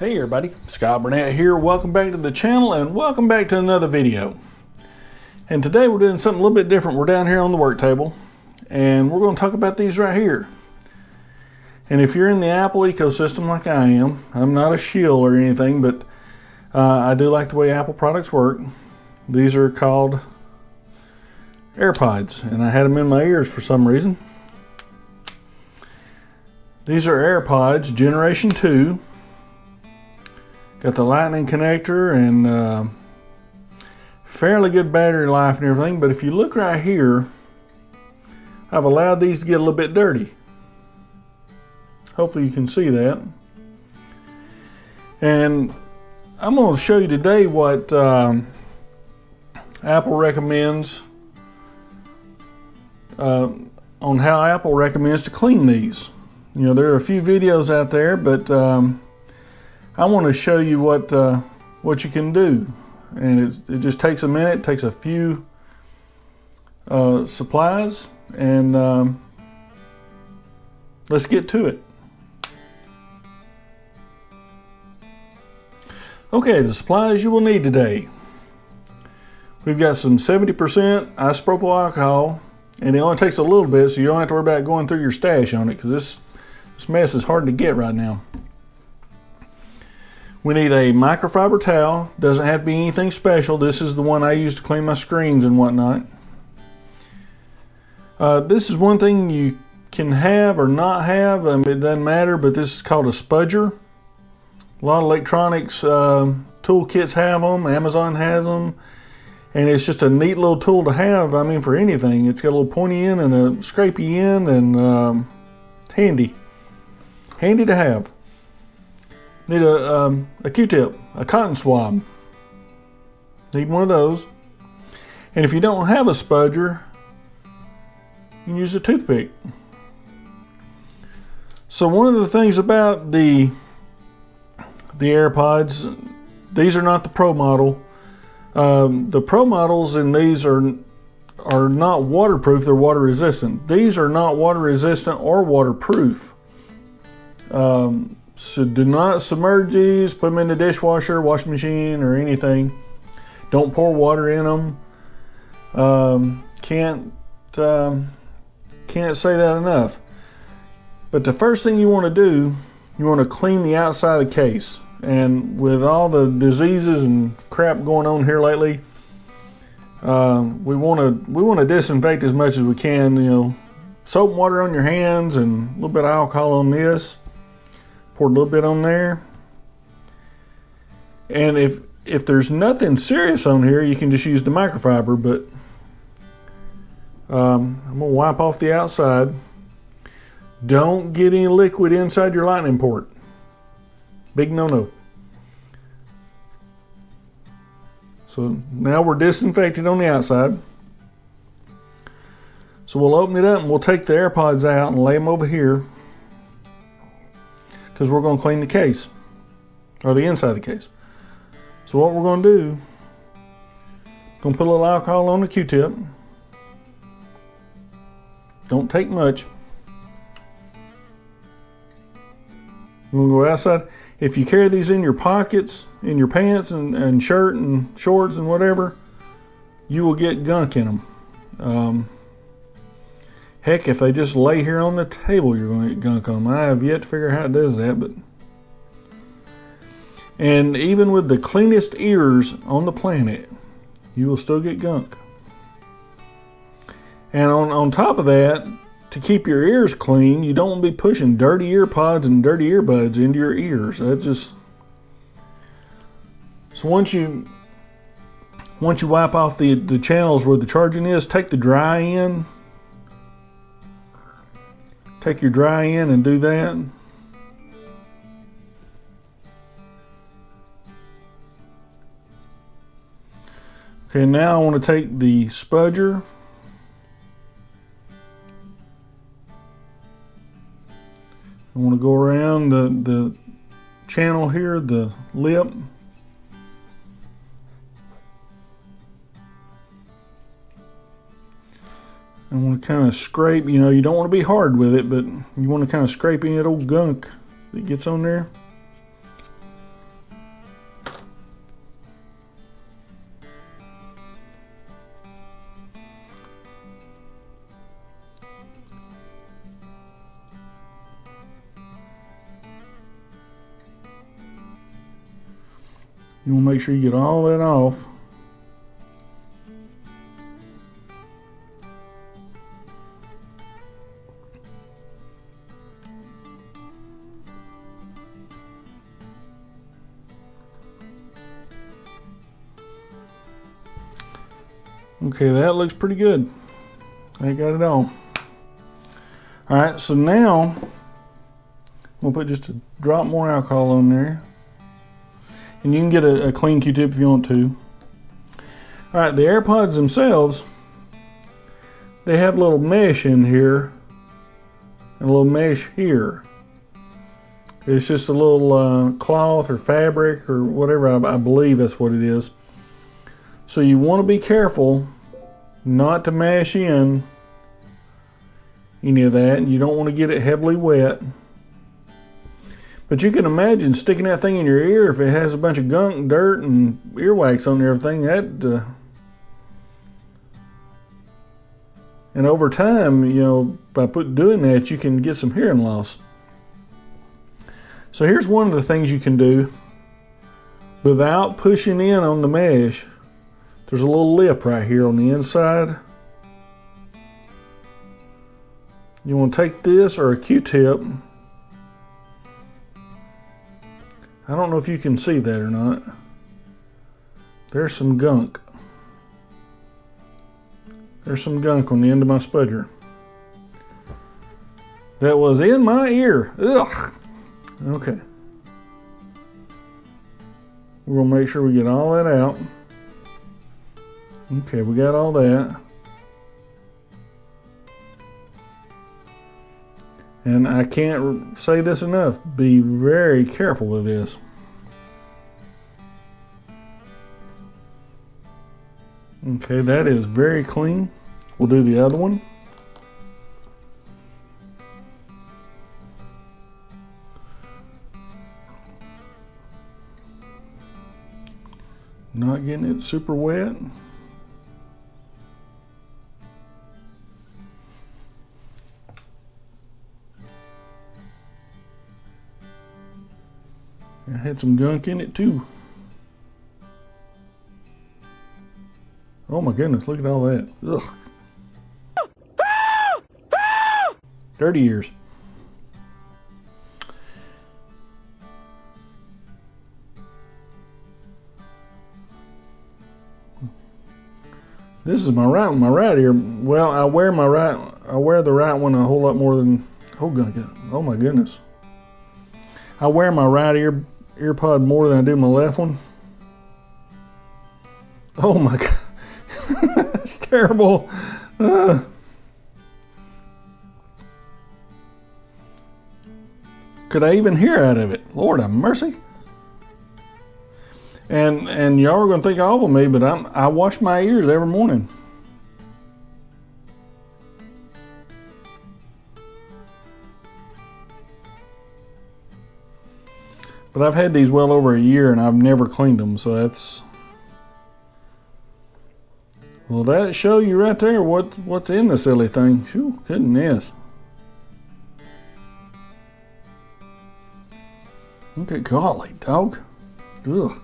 Hey everybody, Scott Burnett here. Welcome back to the channel and welcome back to another video. And today we're doing something a little bit different. We're down here on the work table and we're going to talk about these right here. And if you're in the Apple ecosystem like I am, I'm not a shill or anything, but I do like the way Apple products work. These are called AirPods and I had them in my ears for some reason. These are AirPods Generation 2. Got the lightning connector and fairly good battery life and everything, but if you look right here, I've allowed these to get a little bit dirty. Hopefully you can see that. And I'm going to show you today what Apple recommends on how Apple recommends to clean these. You know, there are a few videos out there, but I want to show you what you can do, and it just takes a minute. It takes a few supplies, and let's get to it. Okay, the supplies you will need today. We've got some 70% isopropyl alcohol, and it only takes a little bit, so you don't have to worry about going through your stash on it, because this mess is hard to get right now. We need a microfiber towel. Doesn't have to be anything special. This is the one I use to clean my screens and whatnot. This is one thing you can have or not have. It doesn't matter, but this is called a spudger. A lot of electronics toolkits have them. Amazon has them. And it's just a neat little tool to have, I mean, for anything. It's got a little pointy end and a scrapey end, and it's handy. Handy to have. Need a Q-tip, a cotton swab. Need one of those. And if you don't have a spudger, you can use a toothpick. So one of the things about the AirPods, these are not the Pro model. The Pro models in these are not waterproof, they're water resistant. These are not water resistant or waterproof. So do not submerge these, put them in the dishwasher, washing machine, or anything. Don't pour water in them. Can't say that enough. But the first thing you want to do, you want to clean the outside of the case. And with all the diseases and crap going on here lately, we want to disinfect as much as we can. You know, soap and water on your hands and a little bit of alcohol on this. Pour a little bit on there. And if there's nothing serious on here, you can just use the microfiber, but I'm going to wipe off the outside. Don't get any liquid inside your lightning port. Big no-no. So now we're disinfected on the outside. So we'll open it up and we'll take the AirPods out and lay them over here, because we're going to clean the case, or the inside of the case. So what we're going to do, going to put a little alcohol on the Q-tip. Don't take much. We're going to go outside. If you carry these in your pockets, in your pants and shirt and shorts and whatever, you will get gunk in them. Heck, if they just lay here on the table, you're going to get gunk on them. I have yet to figure out how it does that, but... And even with the cleanest ears on the planet, you will still get gunk. And on top of that, to keep your ears clean, you don't want to be pushing dirty earpods and dirty earbuds into your ears. That just... So once you wipe off the channels where the charging is, take the dry end. Take your dry end and do that. Okay, now I want to take the spudger. I want to go around the channel here, the lip. I want to kind of scrape, you know, you don't want to be hard with it, but you want to kind of scrape any of that old gunk that gets on there. You want to make sure you get all that off. Okay, that looks pretty good. I got it all. Alright, so now we'll put just a drop more alcohol on there. And you can get a clean Q-tip if you want to. Alright, the AirPods themselves, they have a little mesh in here and a little mesh here. It's just a little cloth or fabric or whatever, I believe that's what it is. So you want to be careful not to mash in any of that, and you don't want to get it heavily wet. But you can imagine sticking that thing in your ear if it has a bunch of gunk, dirt, and earwax on everything. And over time, you know, by doing that, you can get some hearing loss. So here's one of the things you can do without pushing in on the mesh. There's a little lip right here on the inside. You want to take this or a Q-tip. I don't know if you can see that or not. There's some gunk. There's some gunk on the end of my spudger. That was in my ear. Ugh. Okay. We're going to make sure we get all that out. Okay, we got all that. And I can't say this enough, be very careful with this. Okay, that is very clean. We'll do the other one. Not getting it super wet. I had some gunk in it too. Oh my goodness, look at all that. Ugh. Dirty ears. This is my right ear. Well, I wear the right one a whole lot more than, oh my goodness. I wear my right earpod more than I do my left one. Oh my God. That's terrible. Could I even hear out of it? Lord have mercy. And y'all are going to think all of me, but I wash my ears every morning. But I've had these well over a year and I've never cleaned them, so that's... Well, that show you right there what's in the silly thing. Phew, goodness. Okay, golly, dog. Ugh,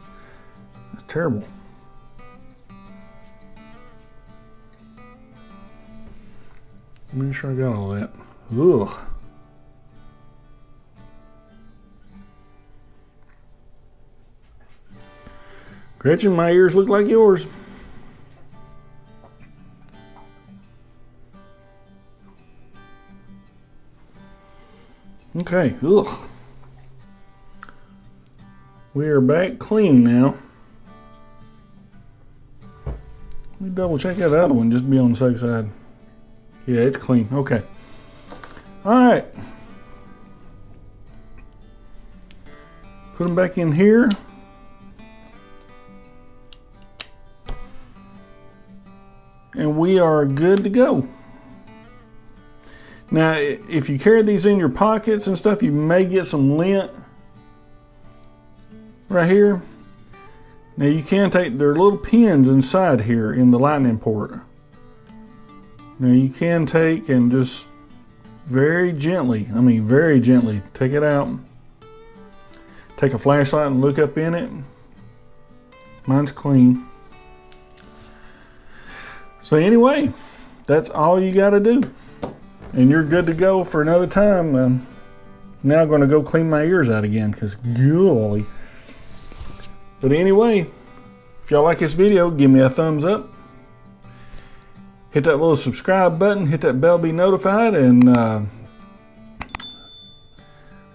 that's terrible. Make sure I got all that. Ugh. Gretchen, my ears look like yours. Okay, ugh. We are back clean now. Let me double check that other one, just to be on the safe side. Yeah, it's clean, okay. All right. Put them back in here. And we are good to go. Now, if you carry these in your pockets and stuff, you may get some lint right here. Now you can take, there are little pins inside here in the lightning port. Now you can take and just very gently, very gently, take it out. Take a flashlight and look up in it. Mine's clean. So anyway, that's all you got to do. And you're good to go for another time. Now I'm going to go clean my ears out again because golly. But anyway, if y'all like this video, give me a thumbs up. Hit that little subscribe button, hit that bell to be notified, and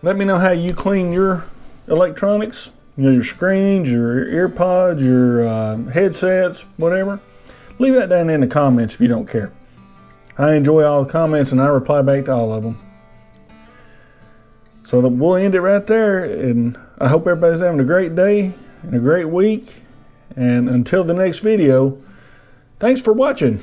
let me know how you clean your electronics. You know, your screens, your AirPods, your headsets, whatever. Leave that down in the comments if you don't care. I enjoy all the comments and I reply back to all of them. So we'll end it right there, and I hope everybody's having a great day and a great week. And until the next video, thanks for watching.